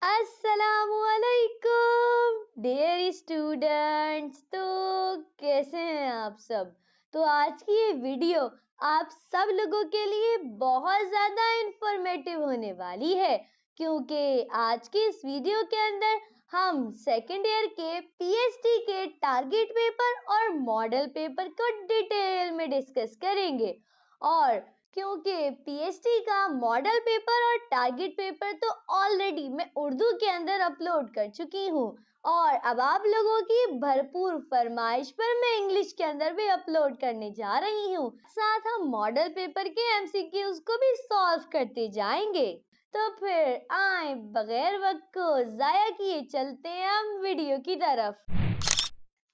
अस्सलामुअलैकुम dear students. तो कैसे हैं आप सब? तो आज की ये वीडियो आप सब लोगों के लिए बहुत ज़्यादा इंफॉर्मेटिव होने वाली है, क्योंकि आज की इस वीडियो के अंदर हम सेकेंड ईयर के पीएचडी के टारगेट पेपर और मॉडल पेपर को डिटेल में डिस्कस करेंगे। और क्योंकि पीएचडी का मॉडल पेपर और टारगेट पेपर तो ऑलरेडी मैं उर्दू के अंदर अपलोड कर चुकी हूँ, और अब आप लोगों की भरपूर फरमाइश पर मैं इंग्लिश के अंदर भी अपलोड करने जा रही हूँ। साथ हम मॉडल पेपर के एमसीक्यूज को भी सॉल्व करते जाएंगे। तो फिर आए बगैर वक्त को जाया किए चलते हैं हम वीडियो की तरफ।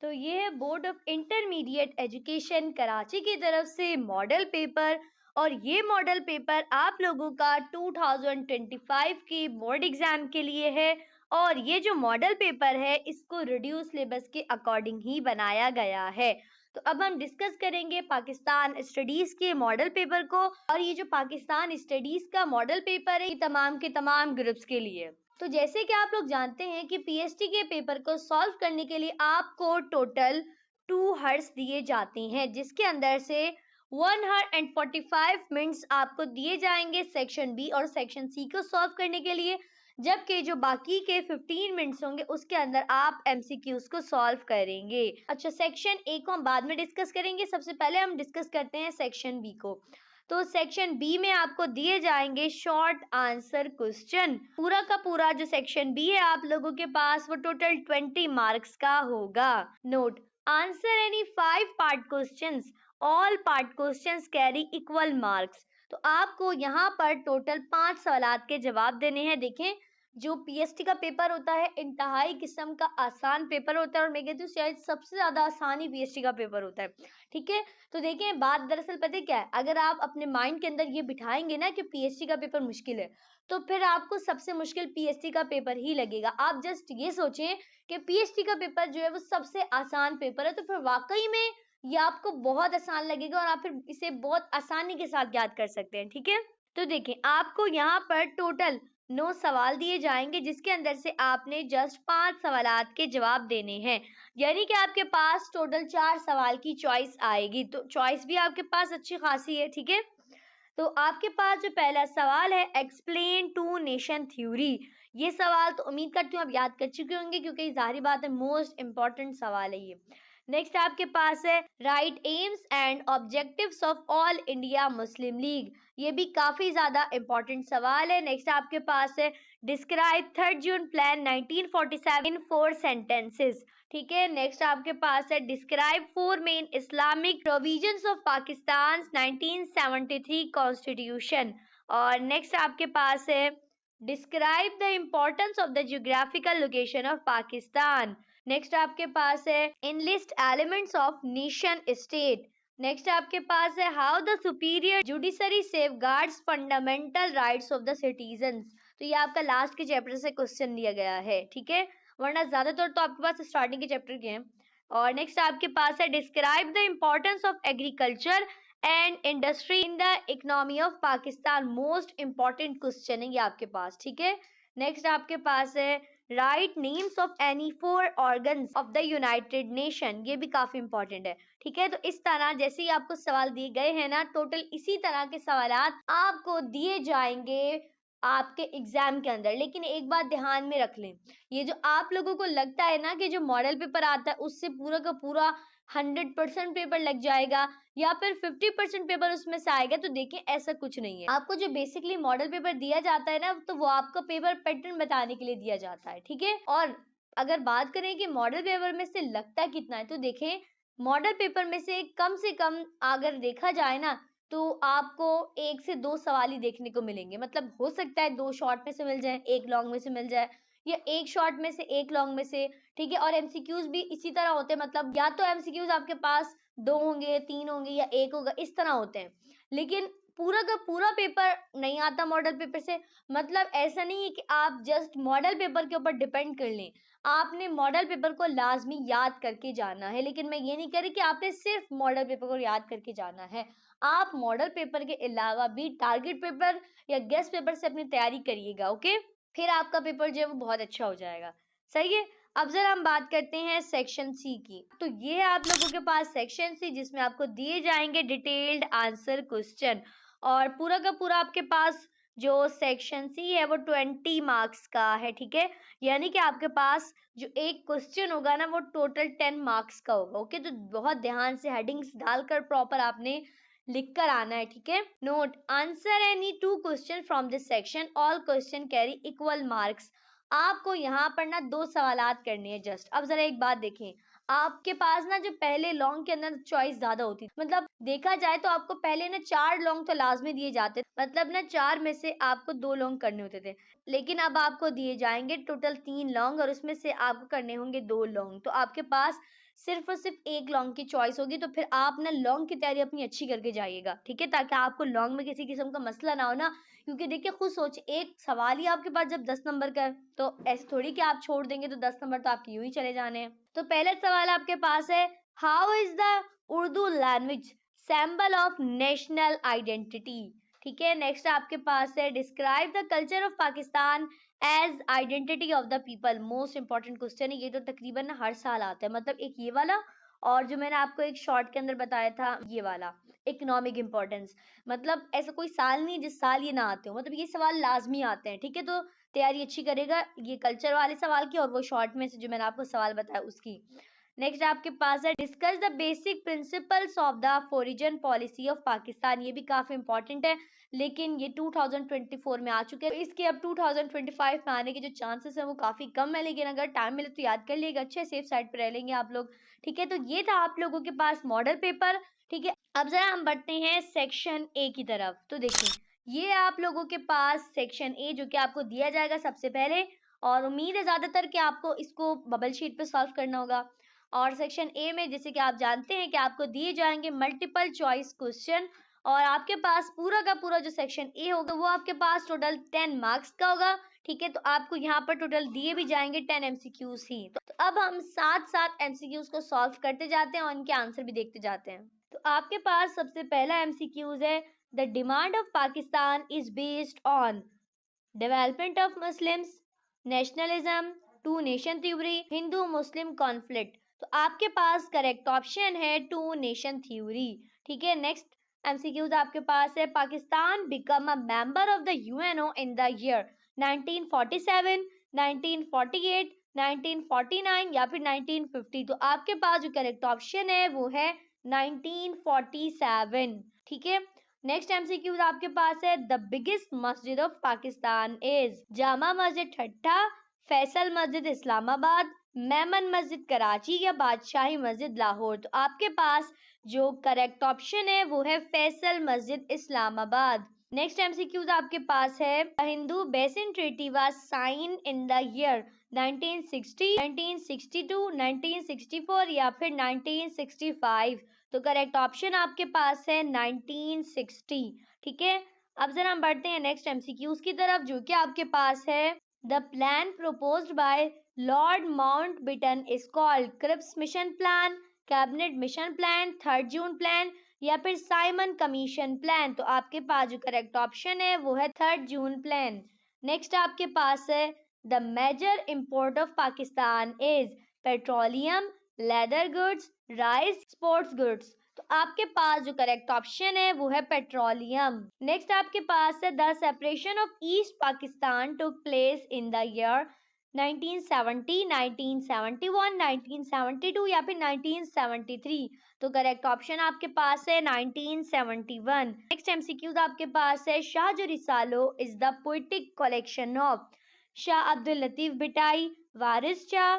तो ये है board of intermediate education Karachi की तरफ से मॉडल पेपर, और ये मॉडल पेपर आप लोगों का 2025 के बोर्ड एग्जाम के लिए है। और ये जो मॉडल पेपर है इसको रिड्यूस सिलेबस के अकॉर्डिंग ही बनाया गया है। तो अब हम डिस्कस करेंगे पाकिस्तान स्टडीज के मॉडल पेपर को। और ये जो पाकिस्तान स्टडीज का मॉडल पेपर है ये तमाम के तमाम ग्रुप्स के लिए। तो जैसे कि आप लोग जानते हैं कि पीएचडी के पेपर को सॉल्व करने के लिए आपको टोटल 2 हर्स दिए जाते हैं, जिसके अंदर से 1 हर एंड 45 मिनट्स आपको दिए जाएंगे सेक्शन बी और सेक्शन सी को सॉल्व करने के लिए, जबकि जो बाकी के 15 मिनट्स होंगे उसके अंदर आप एमसीक्यूज को सॉल्व करेंगे। अच्छा, सेक्शन ए को हम बाद में डिस्कस करेंगे, सबसे पहले हम डिस्कस करते हैं सेक्शन बी को। तो सेक्शन बी में आपको दिए जाएंगे शॉर्ट आंसर क्वेश्चन। पूरा का पूरा जो सेक्शन बी है आप लोगों के पास वो टोटल 20 मार्क्स का होगा। Note, answer any 5 part questions, all part questions carry equal marks. तो आपको यहाँ पर टोटल 5 सवालात के जवाब देने हैं। देखें, जो पीएचडी का पेपर होता है इंतहाई किस्म का आसान पेपर होता है, और मैं कहती हूँ शायद सबसे ज्यादा आसानी पीएचडी का पेपर होता है। ठीक है, तो देखिए बात दरअसल पता है क्या है, अगर आप अपने माइंड के अंदर ये बिठाएंगे ना कि पीएचडी का पेपर मुश्किल है, तो फिर आपको सबसे मुश्किल पीएचडी का पेपर ही लगेगा। आप जस्ट ये सोचें कि पीएचडी का पेपर जो है वो सबसे आसान पेपर है, तो फिर वाकई में ये आपको बहुत आसान लगेगा और आप फिर इसे बहुत आसानी के साथ याद कर सकते हैं। ठीक है, तो देखें आपको यहाँ पर टोटल 9 सवाल दिए जाएंगे, जिसके अंदर से आपने जस्ट 5 सवालात के जवाब देने हैं, यानी कि आपके पास टोटल 4 सवाल की चॉइस आएगी। तो चॉइस भी आपके पास अच्छी खासी है। ठीक है, तो आपके पास जो पहला सवाल है, एक्सप्लेन टू नेशन थ्योरी। ये सवाल तो उम्मीद करती हूँ आप याद कर चुके होंगे, क्योंकि जाहिर बात है मोस्ट इंपॉर्टेंट सवाल है ये। नेक्स्ट आपके पास है right AIIMS and objectives of all India Muslim league. ये भी काफी ज्यादा इंपॉर्टेंट सवाल है। नेक्स्ट आपके पास है डिस्क्राइब 3 जून प्लान 1947 इन 4 सेंटेंसेस। ठीक है, नेक्स्ट आपके पास है describe 4 main Islamic provisions of Pakistan 1973 constitution. और नेक्स्ट आपके पास है describe the importance of the geographical location of Pakistan. Next आपके पास है enlist elements of nation state. Next आपके पास है how the superior judiciary safeguards fundamental rights of the citizens. तो ये आपका लास्ट के चैप्टर से क्वेश्चन दिया गया है। ठीक है, वरना ज्यादातर तो आपके पास स्टार्टिंग के चैप्टर के हैं। और नेक्स्ट आपके पास है describe the importance of agriculture and industry in the economy of Pakistan. Most important question है ये आपके पास। ठीक है, नेक्स्ट आपके पास है right names of any 4 organs of the United nation. ये भी काफी इंपॉर्टेंट है। ठीक है, तो इस तरह जैसे ही आपको सवाल दिए गए हैं ना, टोटल इसी तरह के सवालात आपको दिए जाएंगे आपके एग्जाम के अंदर। लेकिन एक बात ध्यान में रख लें, ये जो आप लोगों को लगता है ना कि जो मॉडल पेपर आता है उससे पूरा का पूरा 100% पेपर लग जाएगा या फिर 50% पेपर उसमें से आएगा, तो देखिए ऐसा कुछ नहीं है। आपको जो बेसिकली मॉडल पेपर दिया जाता है ना, तो वो आपको पेपर पैटर्न बताने के लिए दिया जाता है। ठीक है, और अगर बात करें कि मॉडल पेपर में से लगता कितना है, तो देखें मॉडल पेपर में से कम अगर देखा जाए ना, तो आपको 1 से 2 सवाल ही देखने को मिलेंगे। मतलब हो सकता है 2 शॉर्ट में से मिल जाए, 1 लॉन्ग में से मिल जाए, या 1 शॉर्ट में से 1 लॉन्ग में से। ठीक है, और एमसीक्यूज भी इसी तरह होते हैं, मतलब या तो एमसीक्यूज आपके पास 2 होंगे, 3 होंगे या 1 होगा, इस तरह होते हैं। लेकिन पूरा का पूरा पेपर नहीं आता मॉडल पेपर से। मतलब ऐसा नहीं है कि आप जस्ट मॉडल पेपर के ऊपर डिपेंड कर लें, आपने मॉडल पेपर को लाजमी याद करके जाना है। लेकिन मैं ये नहीं कह रही कि आपने सिर्फ मॉडल पेपर को याद करके जाना है, आप मॉडल पेपर के अलावा भी टारगेट पेपर या गेस्ट पेपर से अपनी तैयारी करिएगा। ओके, फिर आपका पेपर जो है वो बहुत अच्छा हो जाएगा। सही है। अब जरा हम बात करते हैं सेक्शन सी की। तो ये है आप लोगों के पास सेक्शन सी, जिसमें आपको दिए जाएंगे डिटेल्ड आंसर क्वेश्चन, और पूरा का पूरा आपके पास जो सेक्शन सी है वो 20 मार्क्स का है। ठीक है, यानी कि आपके पास जो एक क्वेश्चन होगा ना वो टोटल 10 मार्क्स का होगा। ओके, तो बहुत ध्यान से हेडिंग्स डालकर प्रॉपर आपने लिख कर आना है। ठीक है, note answer any 2 question from this section, all question carry equal marks. आपको यहाँ पर ना 2 सवालात करने हैं जस्ट। अब जरा एक बात देखें, आपके पास ना जो पहले लॉन्ग के अंदर चॉइस ज्यादा होती, मतलब देखा जाए तो आपको पहले ना 4 लॉन्ग तो लाजमी दिए जाते, मतलब ना 4 में से आपको 2 लॉन्ग करने होते थे, लेकिन अब आपको दिए जाएंगे टोटल 3 लॉन्ग, और उसमें से आपको करने होंगे 2 लॉन्ग। तो आपके पास सिर्फ और सिर्फ एक लॉन्ग की चॉइस होगी। तो फिर आप ना लॉन्ग की तैयारी अपनी अच्छी करके जाइएगा। ठीक है, ताकि आपको लॉन्ग में किसी किस्म का मसला ना हो ना, क्योंकि देखिए खुद सोचिए, एक सवाल ही आपके पास जब 10 नंबर का है, तो ऐसे थोड़ी कि आप छोड़ देंगे तो 10 नंबर तो आपके यूं ही चले जाने हैं। तो पहला सवाल आपके पास है, how is the Urdu language symbol of national identity. ठीक है, नेक्स्ट आपके पास है, describe the culture of Pakistan as identity of the people. Most important question है ये, तो तकरीबन हर साल आता है, मतलब एक ये वाला, और जो मैंने आपको एक शॉर्ट के अंदर बताया था ये वाला इकोनॉमिक इंपॉर्टेंस। मतलब ऐसा कोई साल नहीं जिस साल ये ना आते हो, मतलब ये सवाल लाजमी आते हैं। ठीक है, तो तैयारी अच्छी करेगा ये कल्चर वाले सवाल की, और वो शॉर्ट में से जो मैंने आपको सवाल बताया उसकी। नेक्स्ट आपके पास है, discuss the basic principles of the foreign policy of Pakistan. ये भी काफी इंपॉर्टेंट है, लेकिन ये 2024 में आ चुके हैं, इसके अब 2025 में आने के जो चांसेस हैं वो काफी कम है, लेकिन अगर टाइम मिले तो याद कर लीजिएगा, अच्छे सेफ साइड पे रह लेंगे आप लोग। ठीक है, तो ये था आप लोगों के पास मॉडल पेपर। ठीक है, अब जरा हम बढ़ते हैं सेक्शन ए की तरफ। तो देखिए, ये आप लोगों के पास सेक्शन ए जो कि आपको दिया जाएगा सबसे पहले, और उम्मीद है ज्यादातर कि आपको इसको बबल शीट पे सॉल्व करना होगा। और सेक्शन ए में जैसे कि आप जानते हैं कि आपको दिए जाएंगे मल्टीपल चॉइस क्वेश्चन, और आपके पास पूरा का पूरा जो सेक्शन ए होगा वो आपके पास टोटल 10 मार्क्स का होगा। ठीक है, तो आपको यहाँ पर टोटल दिए भी जाएंगे 10 एमसीक्यूज ही। तो अब हम साथ साथ एमसीक्यूज को सॉल्व करते जाते हैं और उनके आंसर भी देखते जाते हैं। तो आपके पास सबसे पहला एमसीक्यूज है, the demand of Pakistan is based on development of Muslims, nationalism, two nation theory, Hindu Muslim conflict. तो आपके पास करेक्ट ऑप्शन है टू नेशन थ्योरी। ठीक है, नेक्स्ट एमसीक्यूज आपके पास है, Pakistan become a member of the UNO in the year 1947, 1948, 1949 या फिर 1950। तो आपके पास जो करेक्ट ऑप्शन है वो है 1947। ठीक है, नेक्स्ट एमसीक्यूज आपके पास है, द बिगेस्ट मस्जिद ऑफ पाकिस्तान इज जामा मस्जिद ठट्टा, फैसल मस्जिद इस्लामाबाद, मेमन मस्जिद कराची या बादशाही मस्जिद लाहौर। तो आपके पास जो करेक्ट ऑप्शन है वो है फैसल मस्जिद इस्लामाबाद। नेक्स्ट एमसीक्यूज आपके पास है, Indus basin treaty was sign in the year 1960, 1962, 1964 या फिर 1965। तो करेक्ट ऑप्शन आपके पास है 1960। ठीक है, अब जरा हम बढ़ते हैं नेक्स्ट एमसीक्यूज की तरफ, जो कि आपके पास है, the plan proposed by Lord Mountbatten is called Cripps mission plan, cabinet mission plan, 3 June plan या फिर साइमन कमीशन प्लान। तो आपके पास जो करेक्ट ऑप्शन है वो है 3 जून प्लान। नेक्स्ट आपके पास है, the major import of Pakistan is petroleum, leather goods, rice, sports goods. तो आपके पास जो करेक्ट ऑप्शन है वो है पेट्रोलियम। नेक्स्ट आपके पास है, the separation of east Pakistan took place in the year 1970, 1971, 1972 या फिर 1973। तो करेक्ट ऑप्शन आपके पास है 1971। नेक्स्ट एमसीक्यूज आपके पास है, Shah Jo Risalo is the poetic collection of Shah Abdul Latif Bhitai, Waris Shah,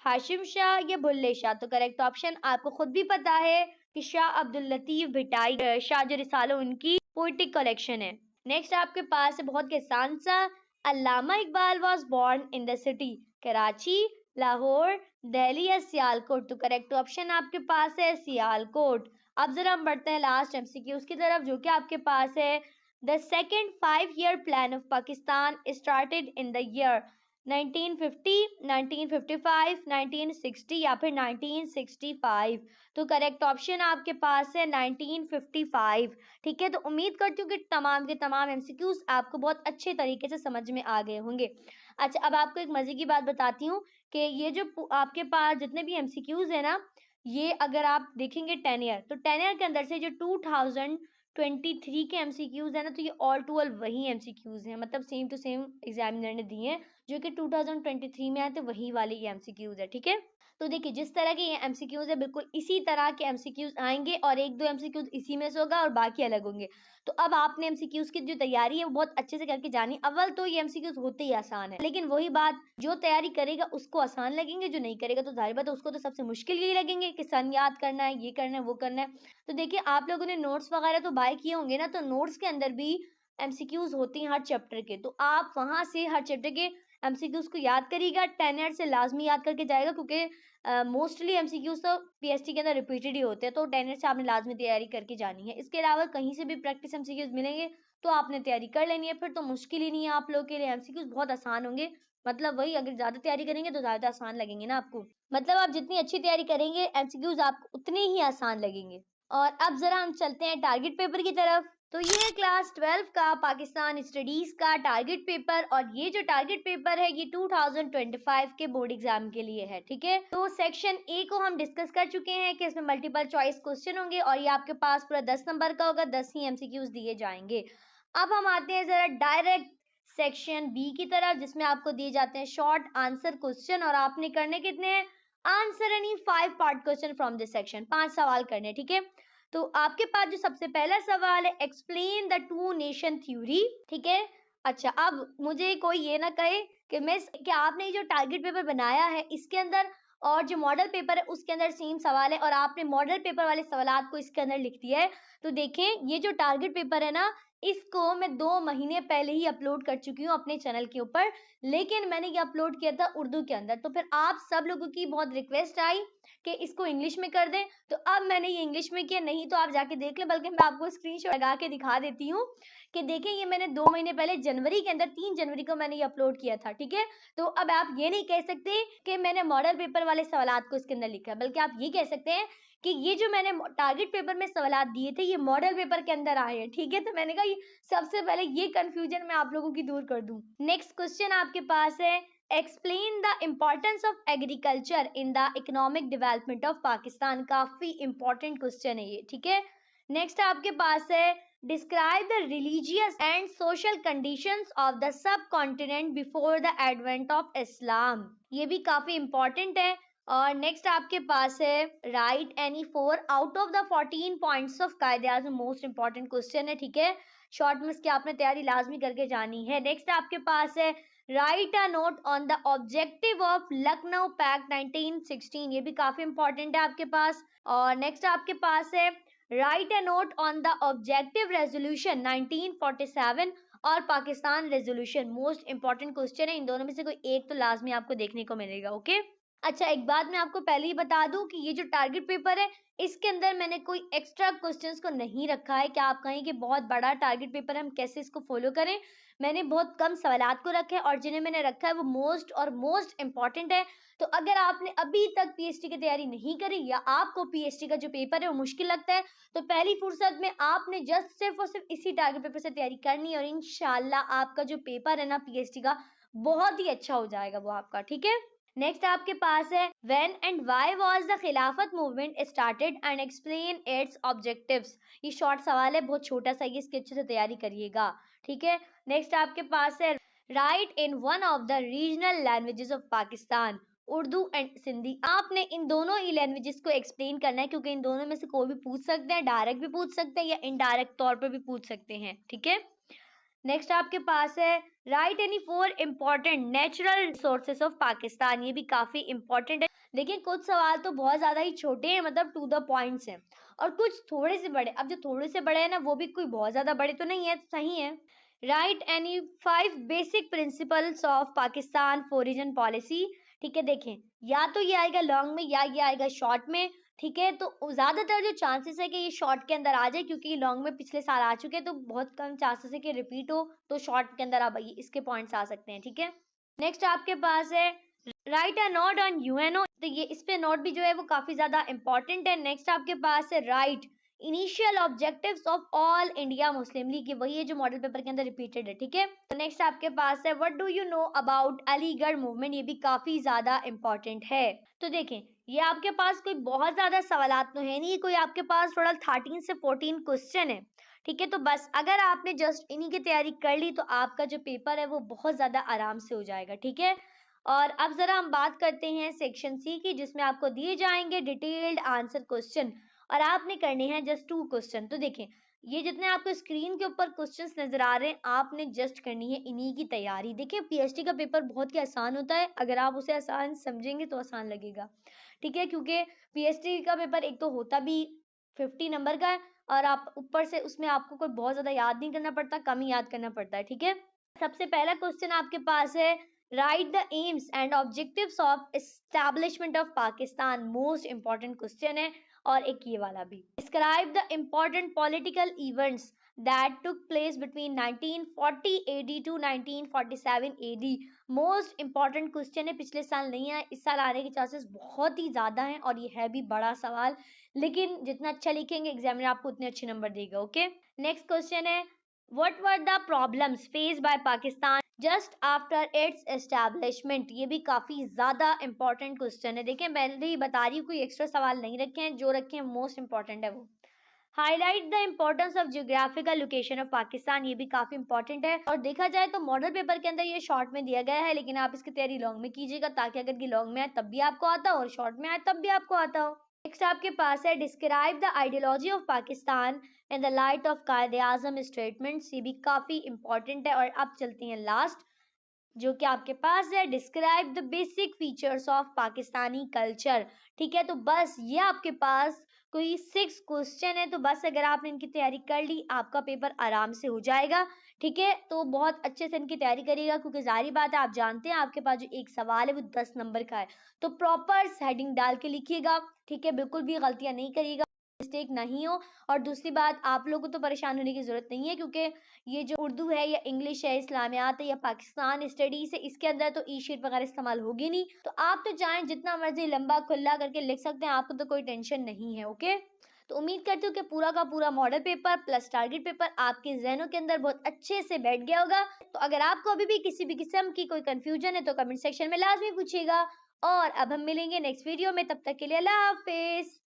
Hashim Shah या बुल्ले शाह। तो करेक्ट ऑप्शन आपको खुद भी पता है कि शाह अब्दुल लतीफ भिटाई शाह जो रिसालो उनकी पोएटिक कलेक्शन है। नेक्स्ट आपके पास है बहुत के आसान सा, Allama Iqbal was born in the city Karachi, Lahore, Delhi या सियालकोट। तो करेक्ट ऑप्शन आपके पास है सियालकोट। अब जरा हम बढ़ते हैं लास्ट एमसीक्यूज की तरफ, जो कि आपके पास है, the second 5 year plan of Pakistan started in the year 1950, 1955, 1960 या फिर 1965। तो करेक्ट ऑप्शन आपके पास है 1955। ठीक है, तो उम्मीद करती हूँ कि तमाम के तमाम एमसीक्यूज आपको बहुत अच्छे तरीके से समझ में आ गए होंगे। अच्छा, अब आपको एक मजे की बात बताती हूँ कि ये जो आपके पास जितने भी एमसीक्यूज है ना, ये अगर आप देखेंगे 10 ईयर, तो 10 ईयर के अंदर से जो 2023 के एमसीक्यूज है ना, तो ये ऑल टू ऑल वही एमसीक्यूज हैं, मतलब सेम टू सेम एग्जामिनर ने दिए हैं जो कि 2023 में आए थे, वही वाले ये एमसीक्यूज है। ठीक है, तो देखिए जिस तरह के ये एमसीक्यूज है बिल्कुल इसी तरह के एमसीक्यूज आएंगे और एक दो एमसीक्यूज इसी में से होगा और बाकी अलग होंगे। तो अब आपने एमसीक्यूज की जो तैयारी है वो बहुत अच्छे से करके जानी। अव्वल तो ये एमसीक्यूज होते ही आसान है, लेकिन वही बात, जो तैयारी करेगा उसको आसान लगेंगे, जो नहीं करेगा तो जाहिर बात है उसको तो सबसे मुश्किल यही लगेंगे कि सन याद करना है, ये करना है, वो करना है। तो देखिए आप लोगों ने नोट्स वगैरह तो बाय किए होंगे ना, तो नोट्स के अंदर भी एमसीक्यूज होती हैं हर चैप्टर के, तो आप वहां से हर चैप्टर के एमसीक्यूज को याद करिएगा। 10 ईयर से लाजमी याद करके जाएगा, क्योंकि मोस्टली एमसीक्यूज तो पीएसटी के अंदर रिपीटेड ही होते हैं, तो 10 ईयर से आपने लाजमी तैयारी करके जानी है। इसके अलावा कहीं से भी प्रैक्टिस एमसीक्यूज मिलेंगे तो आपने तैयारी कर लेनी है, फिर तो मुश्किल ही नहीं है आप लोगों के लिए, एमसीक्यूज बहुत आसान होंगे। मतलब वही, अगर ज्यादा तैयारी करेंगे तो ज्यादा आसान लगेंगे ना आपको, मतलब आप जितनी अच्छी तैयारी करेंगे एमसीक्यूज आपको उतने ही आसान लगेंगे। और अब जरा हम चलते हैं टारगेट पेपर की तरफ। तो ये क्लास 12 का पाकिस्तान स्टडीज का टारगेट पेपर, और ये जो टारगेट पेपर है ये 2025 के बोर्ड एग्जाम के लिए है। ठीक है, तो सेक्शन ए को हम डिस्कस कर चुके हैं कि इसमें मल्टीपल चॉइस क्वेश्चन होंगे और ये आपके पास पूरा 10 नंबर का होगा, 10 ही एमसीक्यूज दिए जाएंगे। अब हम आते हैं जरा डायरेक्ट सेक्शन बी की तरफ, जिसमें आपको दिए जाते हैं शॉर्ट आंसर क्वेश्चन, और आपने करने कितने हैं, answer any 5 part question from this section, 5 सवाल करने। ठीक है, तो आपके पास जो सबसे पहला सवाल है, explain the two nation theory. ठीक है, अच्छा अब मुझे कोई ये ना कहे कि मिस कि आपने जो टारगेट पेपर बनाया है इसके अंदर और जो मॉडल पेपर है उसके अंदर सेम सवाल है और आपने मॉडल पेपर वाले सवालात को इसके अंदर लिख दिया है। तो देखें, ये जो टारगेट पेपर है ना, इसको मैं 2 महीने पहले ही अपलोड कर चुकी हूँ अपने चैनल के ऊपर, लेकिन मैंने ये अपलोड किया था उर्दू के अंदर, तो फिर आप सब लोगों की बहुत रिक्वेस्ट आई कि इसको इंग्लिश में कर दें, तो अब मैंने ये इंग्लिश में किया। नहीं तो आप जाके देख लें, बल्कि मैं आपको स्क्रीनशॉट लगा के दिखा देती हूँ कि देखिए ये मैंने 2 महीने पहले जनवरी के अंदर 3 जनवरी को मैंने ये अपलोड किया था। ठीक है, तो अब आप ये नहीं कह सकते कि मैंने मॉडल पेपर वाले सवालात को इसके अंदर लिखा है, बल्कि आप ये कह सकते हैं कि ये जो मैंने टारगेट पेपर में सवालात दिए थे ये मॉडल पेपर के अंदर आए हैं। ठीक है, तो मैंने कहा ये सबसे पहले ये कंफ्यूजन मैं आप लोगों की दूर कर दूं। नेक्स्ट क्वेश्चन आपके पास है, explain the importance of agriculture in the economic development of Pakistan. काफी इंपॉर्टेंट क्वेश्चन है ये। ठीक है, नेक्स्ट आपके पास है, describe the religious and social conditions of the sub continent before the advent of Islam. ये भी काफी इंपॉर्टेंट है। और नेक्स्ट आपके पास है, right any 4 out of the 14 points of कायदे आज़म। मोस्ट इंपॉर्टेंट क्वेश्चन है। ठीक है, शॉर्ट में इसकी आपने तैयारी लाजमी करके जानी है। नेक्स्ट आपके पास है, write a note on the objective of Lucknow pact 1916। ये भी काफी इंपॉर्टेंट है आपके पास। और नेक्स्ट आपके पास है, write a note on the objective resolution 1947 और Pakistan resolution. Most important question है, इन दोनों में से कोई एक तो लाजमी आपको देखने को मिलेगा। ओके, अच्छा एक बात मैं आपको पहले ही बता दूं कि ये जो टारगेट पेपर है इसके अंदर मैंने कोई एक्स्ट्रा क्वेश्चंस को नहीं रखा है कि आप कहें कि बहुत बड़ा टारगेट पेपर है हम कैसे इसको फॉलो करें। मैंने बहुत कम सवालात को रखा है और जिन्हें मैंने रखा है वो मोस्ट इंपॉर्टेंट है। तो अगर आपने अभी तक पीएचडी की तैयारी नहीं करी या आपको पीएचडी का जो पेपर है वो मुश्किल लगता है, तो पहली फुर्सत में आपने जस्ट सिर्फ और सिर्फ इसी टारगेट पेपर से तैयारी करनी है और इंशाल्लाह आपका जो पेपर है ना पीएचडी का, बहुत ही अच्छा हो जाएगा वो आपका। ठीक है, नेक्स्ट आपके पास है, when and why was the Khilafat movement started and explain its objectives. ये शॉर्ट सवाल है, बहुत छोटा सा, ये इसकी अच्छे से तैयारी करिएगा। ठीक है, नेक्स्ट आपके पास है, right in one of the regional languages of Pakistan, Urdu and Sindhi. आपने इन दोनों ही लैंग्वेजेस को एक्सप्लेन करना है, क्योंकि इन दोनों में से कोई भी पूछ सकते हैं, डायरेक्ट भी पूछ सकते हैं या इनडायरेक्ट तौर पर भी पूछ सकते हैं। ठीक है, नेक्स्ट आपके पास है, right any 4 important natural resources of Pakistan. ये भी काफी इंपॉर्टेंट है। देखिए कुछ सवाल तो बहुत ज्यादा ही छोटे हैं, मतलब टू द पॉइंट्स हैं, और कुछ थोड़े से बड़े। अब जो थोड़े से बड़े हैं ना वो भी कोई बहुत ज्यादा बड़े तो नहीं है, सही है। Right any 5 basic principles of Pakistan foreign policy. ठीक है, देखें या तो ये आएगा लॉन्ग में या ये आएगा शॉर्ट में। ठीक है, तो ज्यादातर जो चांसेस है कि ये शॉर्ट के अंदर आ जाए, क्योंकि लॉन्ग में पिछले साल आ चुके हैं, तो बहुत कम चांसेस है कि रिपीट हो, तो शॉर्ट के अंदर अब इसके पॉइंट्स आ सकते हैं। ठीक है, नेक्स्ट आपके पास है write a note on UNO, तो ये इस पे नोट भी जो है वो काफी ज्यादा इंपॉर्टेंट है। नेक्स्ट आपके पास है right initial objectives of all India Muslim league, वही है जो मॉडल पेपर के अंदर रिपीटेड है, ठीक है। तो नेक्स्ट आपके पास है what do you know about Aligarh movement, ये भी काफी ज्यादा इंपॉर्टेंट है। तो देखें ये आपके पास कोई बहुत ज्यादा सवालात तो है नहीं, कोई आपके पास टोटल 13 से 14 क्वेश्चन है, ठीक है। तो बस अगर आपने जस्ट इन्हीं की तैयारी कर ली तो आपका जो पेपर है वो बहुत ज्यादा आराम से हो जाएगा, ठीक है। और अब जरा हम बात करते हैं सेक्शन सी की, जिसमें आपको दिए जाएंगे डिटेल्ड आंसर क्वेश्चन और आपने करने हैं जस्ट 2 क्वेश्चन। तो देखें ये जितने आपको स्क्रीन के ऊपर क्वेश्चंस नजर आ रहे हैं आपने जस्ट करनी है इन्हीं की तैयारी। देखिए पीएचडी का पेपर बहुत ही आसान होता है, अगर आप उसे आसान समझेंगे तो आसान लगेगा, ठीक है। क्योंकि पीएचडी का पेपर एक तो होता भी 50 नंबर का है और आप ऊपर से उसमें आपको कोई बहुत ज्यादा याद नहीं करना पड़ता, कम ही याद करना पड़ता है, ठीक है। सबसे पहला क्वेश्चन आपके पास है right the AIIMS and objectives of establishment of Pakistan, most important question है। और एक ये वाला भी, describe the important political events that took place between 1940 AD to 1947 AD, most important question है, पिछले साल नहीं आया, इस साल आने के चांसेस बहुत ही ज्यादा हैं और ये है भी बड़ा सवाल, लेकिन जितना अच्छा लिखेंगे एग्जामिनर आपको उतने अच्छे नंबर देगा, ओके। नेक्स्ट क्वेश्चन है what were the problems faced by Pakistan just after it's establishment, ये भी काफी ज्यादा इंपॉर्टेंट क्वेश्चन है। देखिए मैं ही बता रही हूँ, कोई एक्स्ट्रा सवाल नहीं रखे हैं, जो रखे हैं मोस्ट इंपॉर्टेंट है वो। Highlight the importance of geographical location of Pakistan, ये भी काफी इंपॉर्टेंट है। और देखा जाए तो मॉडल पेपर के अंदर ये शॉर्ट में दिया गया है, लेकिन आप इसकी तैयारी लॉन्ग में कीजिएगा ताकि अगर ये लॉन्ग में आए तब भी आपको आता हो और शॉर्ट में आए तब भी आपको आता हो। नेक्स्ट आपके पास है describe the ideology of Pakistan in the light of कायदे आजम स्टेटमेंट्स, ये भी काफी इंपॉर्टेंट है। और अब चलती हैं लास्ट जो कि आपके पास है describe the basic features of Pakistani culture, ठीक है। तो बस ये आपके पास कोई 6 क्वेश्चन है, तो बस अगर आपने इनकी तैयारी कर ली आपका पेपर आराम से हो जाएगा, ठीक है। तो बहुत अच्छे से इनकी तैयारी करिएगा क्योंकि जाहिर बात है आप जानते हैं आपके पास जो एक सवाल है वो 10 नंबर का है, तो प्रॉपर हेडिंग डाल के लिखिएगा, ठीक है। बिल्कुल भी गलतियां नहीं करिएगा, मिस्टेक नहीं हो। और दूसरी बात आप लोगों को तो परेशान होने की जरूरत नहीं है क्योंकि ये जो उर्दू है या इंग्लिश है, इस्लामियात है या पाकिस्तान स्टडीज है, इसके अंदर तो ई शीट वगैरह इस्तेमाल होगी नहीं, तो आप तो चाहें जितना मर्जी लंबा खुला करके लिख सकते हैं, आपको तो कोई टेंशन नहीं है, ओके। तो उम्मीद करती हूँ कि पूरा का पूरा model paper plus target paper आपके जहनों के अंदर बहुत अच्छे से बैठ गया होगा। तो अगर आपको अभी भी किसी भी किस्म की कोई कंफ्यूजन है तो कमेंट सेक्शन में लाजमी पूछिएगा। और अब हम मिलेंगे नेक्स्ट वीडियो में, तब तक के लिए अल्लाह हाफिज।